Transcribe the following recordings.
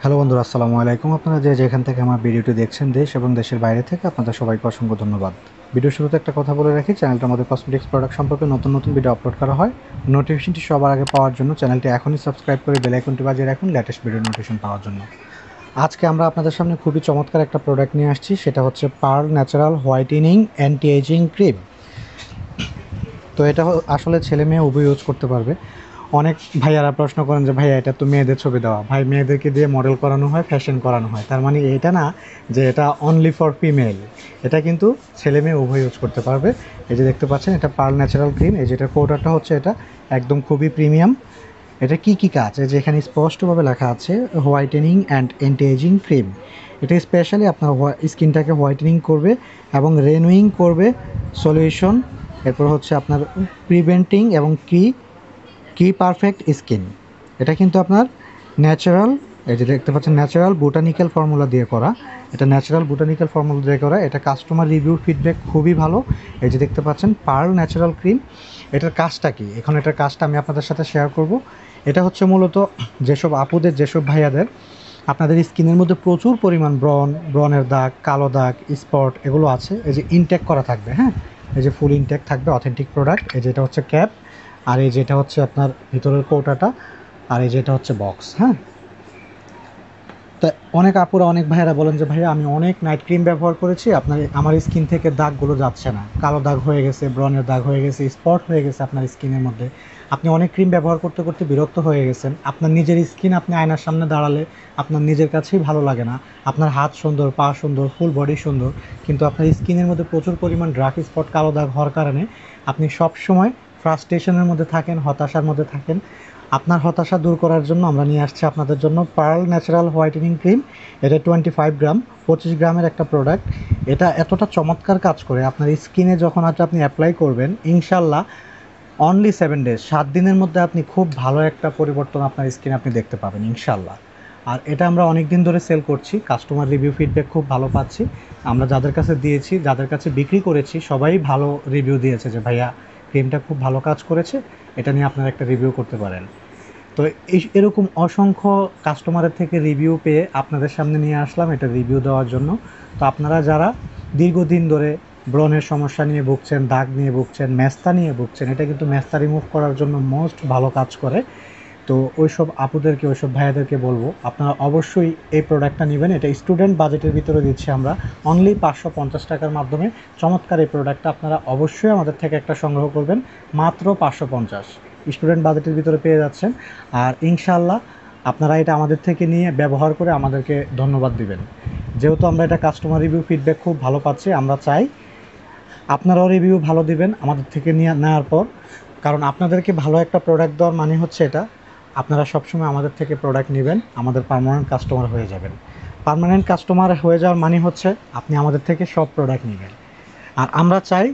Hello বন্ধুরা, আসসালামু আলাইকুম। আপনারা যে যেখান থেকে আমার ভিডিওটি দেখছেন, দেশ এবং দেশের বাইরে থেকে, আপনাদের সবাইকে অসংখ্য ধন্যবাদ। ভিডিও শুরুতে একটা কথা বলে রাখি, চ্যানেলটা আমাদের কসমেটিক্স প্রোডাক্ট সম্পর্কে নতুন নতুন ভিডিও আপলোড করা হয়। নোটিফিকেশনটি সবার আগে পাওয়ার জন্য চ্যানেলটি এখনই সাবস্ক্রাইব করে বেল আইকনটি বাজিয়ে রাখুন লেটেস্ট ভিডিও নোটিফিকেশন পাওয়ার জন্য। আজকে আমরা আপনাদের সামনে খুবই চমৎকার একটা প্রোডাক্ট নিয়ে আসছি, সেটা হচ্ছে pearl natural whitening anti aging cream. তো এটা আসলে ছেলে মেয়ে উভয় ইউজ করতে পারবে। অনেক ভাইয়ারা প্রশ্ন করেন যে ভাইয়া এটা তো মেয়েদের ছবি দেওয়া, ভাই মেয়েদেরকে দিয়ে মডেল করানো হয়, ফ্যাশন করানো হয়, তার মানে এটা না যে এটা অনলি ফর ফিমেল। এটা কিন্তু ছেলে মেয়ে উভয় ইউজ করতে পারবে। এই যে দেখতে পাচ্ছেন, এটা পার্ল ন্যাচারাল ক্রিম। এই যেটা পাউডারটা হচ্ছে, এটা একদম খুবই প্রিমিয়াম। এটা কি কি কাজ, এই যে এখানে স্পষ্টভাবে লেখা আছে whitening and anti aging cream. এটা স্পেশালি আপনার স্কিনটাকে হোয়াইটেনিং করবে এবং রেনুইং করবে সলিউশন। এরপর হচ্ছে আপনার প্রিভেন্টিং এবং কি কি পারফেক্ট স্কিন। এটা কিন্তু আপনার ন্যাচারাল, এই যে দেখতে পাচ্ছেন ন্যাচারাল বোটানিক্যাল ফর্মুলা দিয়ে করা। এটা ন্যাচারাল বোটানিক্যাল ফর্মুলা দিয়ে করা। এটা কাস্টমার রিভিউ ফিডব্যাক খুবই ভালো। এই যে দেখতে পাচ্ছেন পার্ল ন্যাচারাল ক্রিম। এটার কাজটা কি, এখন এটার কাজটা আমি আপনাদের সাথে শেয়ার করব। এটা হচ্ছে মূলত যেসব আপুদের, যেসব ভাইয়াদের আপনাদের স্কিনের মধ্যে প্রচুর পরিমাণ ব্রনের দাগ, কালো দাগ, স্পট এগুলো আছে, এই যে ইনটেক করা থাকবে, হ্যাঁ, এই যে ফুল ইনটেক থাকবে, অথেন্টিক প্রোডাক্ট। এই যে এটা হচ্ছে ক্যাপ, আর এই যেটা হচ্ছে আপনার ভিতরের কৌটাটা, আর এই যেটা হচ্ছে বক্স, হ্যাঁ। তা অনেক আপুরা, অনেক ভাইয়েরা বলেন যে ভাইয়া আমি অনেক নাইট ক্রিম ব্যবহার করেছি, আমার স্কিন থেকে দাগগুলো যাচ্ছে না, কালো দাগ হয়ে গেছে, ব্রনের দাগ হয়ে গেছে, স্পট হয়ে গেছে আপনার স্কিনের মধ্যে। আপনি অনেক ক্রিম ব্যবহার করতে করতে বিরক্ত হয়ে গেছেন। আপনার নিজের স্কিন আপনি আয়নার সামনে দাঁড়ালে আপনার নিজের কাছেই ভালো লাগে না। আপনার হাত সুন্দর, পা সুন্দর, ফুল বডি সুন্দর, কিন্তু আপনার স্কিনের মধ্যে প্রচুর পরিমাণ ডার্ক স্পট, কালো দাগ হওয়ার কারণে আপনি সবসময় ফ্রাস্ট্রেশনের মধ্যে থাকেন, হতাশার মধ্যে থাকেন। আপনার হতাশা দূর করার জন্য আমরা নিয়ে আসছি আপনাদের জন্য পার্ল ন্যাচারাল হোয়াইটেনিং ক্রিম। এটা 25 গ্রাম, 25 গ্রামের একটা প্রোডাক্ট। এটা এতটা চমৎকার কাজ করে আপনার স্কিনে, যখন আপনি অ্যাপ্লাই করবেন, ইনশাল্লাহ অনলি 7 ডেজ, 7 দিনের মধ্যে আপনি খুব ভালো একটা পরিবর্তন আপনার স্কিনে আপনি দেখতে পাবেন ইনশাল্লাহ। আর এটা আমরা অনেক দিন ধরে সেল করছি, কাস্টমার রিভিউ ফিডব্যাক খুব ভালো পাচ্ছি। আমরা যাদের কাছে দিয়েছি, যাদের কাছে বিক্রি করেছি, সবাই ভালো রিভিউ দিয়েছে যে ভাইয়া ক্রিমটা খুব ভালো কাজ করেছে, এটা নিয়ে আপনারা একটা রিভিউ করতে পারেন। তো এরকম অসংখ্য কাস্টমারের থেকে রিভিউ পেয়ে আপনাদের সামনে নিয়ে আসলাম এটা রিভিউ দেওয়ার জন্য। তো আপনারা যারা দীর্ঘদিন ধরে ব্রণের সমস্যা নিয়ে ভুগছেন, দাগ নিয়ে ভুগছেন, মেস্তা নিয়ে ভুগছেন, এটা কিন্তু মেস্তা রিমুভ করার জন্য মোস্ট ভালো কাজ করে। তো ওইসব আপুদেরকে, ওইসব ভাইয়াদেরকে বলবো আপনারা অবশ্যই এই প্রোডাক্টটা নেবেন। এটা স্টুডেন্ট বাজেটের ভিতরে দিচ্ছি আমরা, অনলি 550 টাকার মাধ্যমে। চমৎকার এই প্রোডাক্টটা আপনারা অবশ্যই আমাদের থেকে একটা সংগ্রহ করবেন, মাত্র 550 স্টুডেন্ট বাজেটের ভিতরে পেয়ে যাচ্ছেন। আর ইনশাআল্লাহ আপনারা এটা আমাদের থেকে নিয়ে ব্যবহার করে আমাদেরকে ধন্যবাদ দিবেন। যেহেতু আমরা এটা কাস্টমার রিভিউ ফিডব্যাক খুব ভালো পাচ্ছি, আমরা চাই আপনারাও রিভিউ ভালো দিবেন আমাদের থেকে নিয়ে নেওয়ার পর। কারণ আপনাদেরকে ভালো একটা প্রোডাক্ট দেওয়ার মানে হচ্ছে এটা, আপনারা সবসময় আমাদের থেকে প্রোডাক্ট নেবেন, আমাদের পার্মানেন্ট কাস্টমার হয়ে যাবেন। পার্মানেন্ট কাস্টমার হয়ে যাওয়ার মানে হচ্ছে আপনি আমাদের থেকে সব প্রোডাক্ট নেবেন। আর আমরা চাই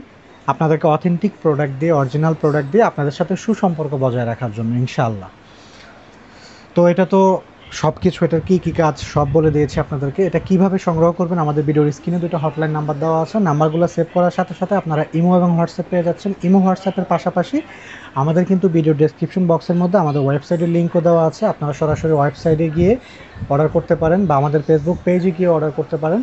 আপনাদেরকে অথেন্টিক প্রোডাক্ট দিয়ে, অরিজিনাল প্রোডাক্ট দিয়ে আপনাদের সাথে সুসম্পর্ক বজায় রাখার জন্য ইনশাআল্লাহ। তো এটা তো সব কিছু, এটার কী কী কাজ সব বলে দিয়েছি আপনাদেরকে। এটা কিভাবে সংগ্রহ করবেন, আমাদের ভিডিওর স্ক্রিনে দুটো হটলাইন নাম্বার দেওয়া আছে। নাম্বারগুলো সেভ করার সাথে সাথে আপনারা ইমো এবং হোয়াটসঅ্যাপ পেয়ে যাচ্ছেন। ইমো হোয়াটসঅ্যাপের পাশাপাশি আমাদের কিন্তু ভিডিও ডেসক্রিপশন বক্সের মধ্যে আমাদের ওয়েবসাইটের লিঙ্কও দেওয়া আছে। আপনারা সরাসরি ওয়েবসাইটে গিয়ে অর্ডার করতে পারেন বা আমাদের ফেসবুক পেজে গিয়ে অর্ডার করতে পারেন।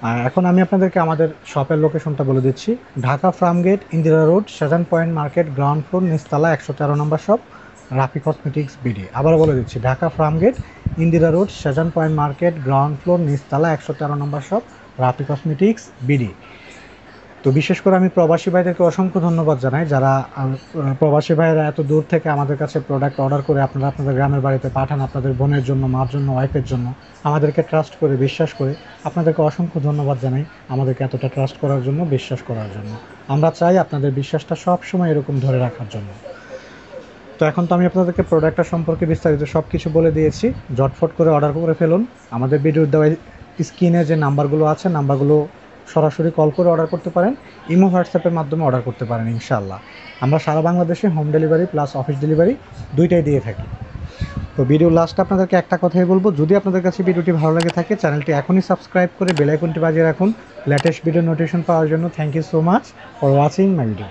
আর এখন আমি আপনাদেরকে আমাদের শপের লোকেশনটা বলে দিচ্ছি। Dhaka Farmgate, Indira road, Shahjahan point market, ground floor, নিচতলা, 113 number shop, Rafi cosmetics BD. আবারও বলে দিচ্ছি, Dhaka Farmgate, Indira road, Shahjahan point market, ground floor, নিচতলা, 113 number shop, Rafi cosmetics BD. তো বিশেষ করে আমি প্রবাসী ভাইদেরকে অসংখ্য ধন্যবাদ জানাই, যারা প্রবাসী ভাইয়েরা এত দূর থেকে আমাদের কাছে প্রোডাক্ট অর্ডার করে আপনারা আপনাদের গ্রামের বাড়িতে পাঠান, আপনাদের বোনের জন্য, মার জন্য, ওয়াইফের জন্য, আমাদেরকে ট্রাস্ট করে, বিশ্বাস করে। আপনাদেরকে অসংখ্য ধন্যবাদ জানাই আমাদেরকে এতটা ট্রাস্ট করার জন্য, বিশ্বাস করার জন্য। আমরা চাই আপনাদের বিশ্বাসটা সব সময় এরকম ধরে রাখার জন্য। তো এখন তো আমি আপনাদেরকে প্রোডাক্টটা সম্পর্কে বিস্তারিত সব কিছু বলে দিয়েছি। ঝটফট করে অর্ডার করে ফেলুন। আমাদের ভিডিওর দেওয়া স্ক্রিনে যে নাম্বারগুলো আছে, নাম্বারগুলো সরাসরি কল করে অর্ডার করতে পারেন, ইমো হোয়াটসঅ্যাপের মাধ্যমে অর্ডার করতে পারেন ইনশাআল্লাহ। আমরা সারা বাংলাদেশে home delivery plus office delivery দুইটাই দিয়ে থাকি। তো ভিডিও লাস্টে আপনাদেরকে একটা কথাই বলবো, যদি আপনাদের কাছে ভিডিওটি ভালো লাগে থাকে, চ্যানেলটি এখনই সাবস্ক্রাইব করে বেল আইকনটি বাজিয়ে রাখুন লেটেস্ট ভিডিও নোটিফিকেশন পাওয়ার জন্য। Thank you so much for watching my video.